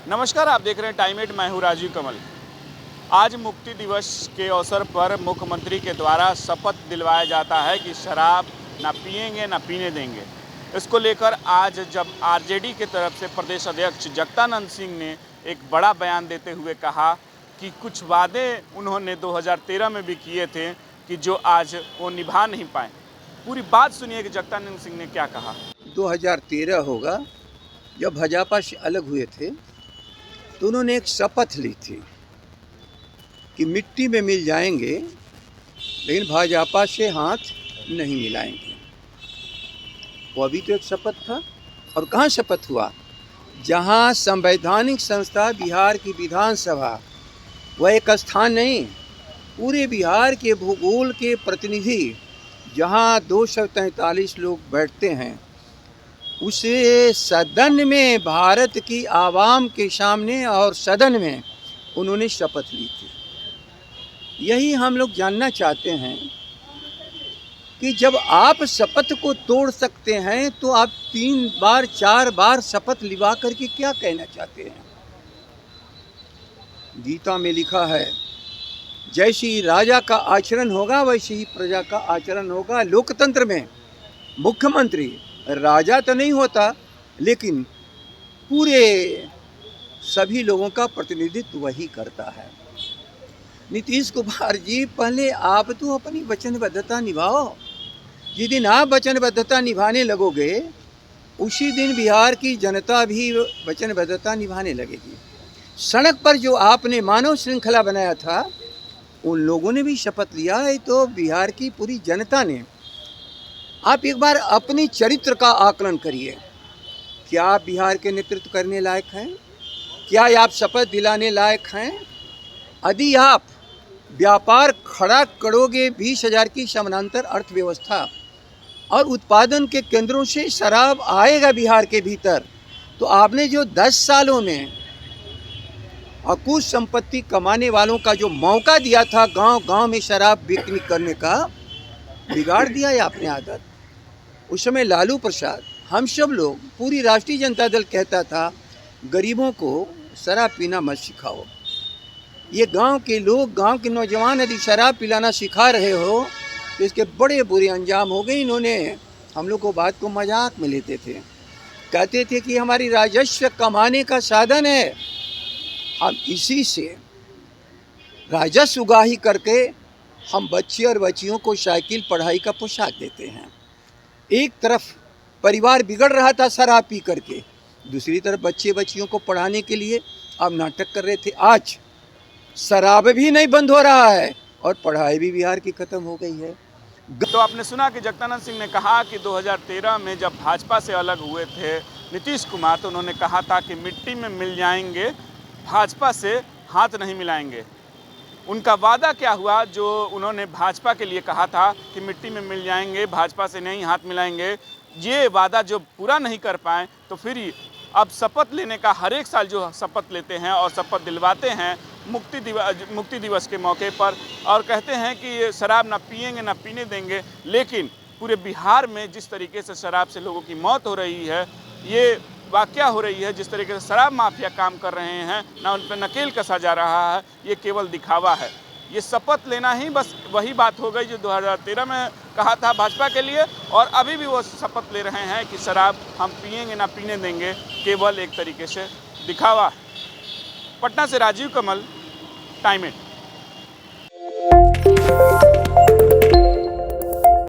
नमस्कार, आप देख रहे हैं टाइम 8। मैं हूं राजीव कमल। आज मुक्ति दिवस के अवसर पर मुख्यमंत्री के द्वारा शपथ दिलवाया जाता है कि शराब ना पिएंगे ना पीने देंगे। इसको लेकर आज जब आरजेडी के तरफ से प्रदेश अध्यक्ष जगदानंद सिंह ने एक बड़ा बयान देते हुए कहा कि कुछ वादे उन्होंने 2013 में भी किए थे कि जो आज वो निभा नहीं पाए। पूरी बात सुनिए कि जगदानंद सिंह ने क्या कहा। 2013 होगा जब भाजपा से अलग हुए थे तो उन्होंने एक शपथ ली थी कि मिट्टी में मिल जाएंगे लेकिन भाजपा से हाथ नहीं मिलाएंगे। वो अभी तो एक शपथ था। और कहाँ शपथ हुआ? जहाँ संवैधानिक संस्था बिहार की विधानसभा, वह एक स्थान नहीं, पूरे बिहार के भूगोल के प्रतिनिधि जहाँ 243 लोग बैठते हैं, उसे सदन में भारत की आवाम के सामने और सदन में उन्होंने शपथ ली थी। यही हम लोग जानना चाहते हैं कि जब आप शपथ को तोड़ सकते हैं तो आप 3 बार 4 बार शपथ लिवा करके क्या कहना चाहते हैं? गीता में लिखा है, जैसी राजा का आचरण होगा वैसे ही प्रजा का आचरण होगा। लोकतंत्र में मुख्यमंत्री राजा तो नहीं होता, लेकिन पूरे सभी लोगों का प्रतिनिधित्व वही करता है। नीतीश कुमार जी, पहले आप तो अपनी वचनबद्धता निभाओ। जिस दिन आप वचनबद्धता निभाने लगोगे उसी दिन बिहार की जनता भी वचनबद्धता निभाने लगेगी। सड़क पर जो आपने मानव श्रृंखला बनाया था, उन लोगों ने भी शपथ लिया है। तो बिहार की पूरी जनता ने, आप एक बार अपनी चरित्र का आकलन करिए। क्या आप बिहार के नेतृत्व करने लायक हैं? क्या आप शपथ दिलाने लायक हैं? यदि आप व्यापार खड़ा करोगे 20,000 की समानांतर अर्थव्यवस्था और उत्पादन के केंद्रों से शराब आएगा बिहार के भीतर, तो आपने जो 10 सालों में अकुश संपत्ति कमाने वालों का जो मौका दिया था गांव गांव में शराब बिक्री करने का, बिगाड़ दिया है आपने आदत। उस समय लालू प्रसाद, हम सब लोग, पूरी राष्ट्रीय जनता दल कहता था गरीबों को शराब पीना मत सिखाओ। ये गांव के लोग, गांव के नौजवान यदि शराब पिलाना सिखा रहे हो तो इसके बड़े बुरे अंजाम हो गए। इन्होंने हम लोग को बात को मजाक में लेते थे, कहते थे कि हमारी राजस्व कमाने का साधन है, हम इसी से राजस्व उगाही करके हम बच्चे और बच्चियों को साइकिल, पढ़ाई का पोशाक देते हैं। एक तरफ परिवार बिगड़ रहा था शराब पी करके, दूसरी तरफ बच्चे बच्चियों को पढ़ाने के लिए अब नाटक कर रहे थे। आज शराब भी नहीं बंद हो रहा है और पढ़ाई भी बिहार की खत्म हो गई है। तो आपने सुना कि जगदानंद सिंह ने कहा कि 2013 में जब भाजपा से अलग हुए थे नीतीश कुमार, तो उन्होंने कहा था कि मिट्टी में मिल जाएंगे, भाजपा से हाथ नहीं मिलाएंगे। उनका वादा क्या हुआ जो उन्होंने भाजपा के लिए कहा था कि मिट्टी में मिल जाएंगे, भाजपा से नहीं हाथ मिलाएंगे? ये वादा जो पूरा नहीं कर पाए, तो फिर अब शपथ लेने का हर एक साल जो शपथ लेते हैं और शपथ दिलवाते हैं मुक्ति दिवस के मौके पर, और कहते हैं कि शराब ना पिएंगे ना पीने देंगे। लेकिन पूरे बिहार में जिस तरीके से शराब से लोगों की मौत हो रही है, ये वाकया हो रही है, जिस तरीके से शराब माफिया काम कर रहे हैं, ना उन पर नकेल कसा जा रहा है, ये केवल दिखावा है। ये शपथ लेना ही बस वही बात हो गई जो 2013 में कहा था भाजपा के लिए, और अभी भी वो शपथ ले रहे हैं कि शराब हम पिएंगे ना पीने देंगे, केवल एक तरीके से दिखावा है। पटना से राजीव कमल, टाइम 8।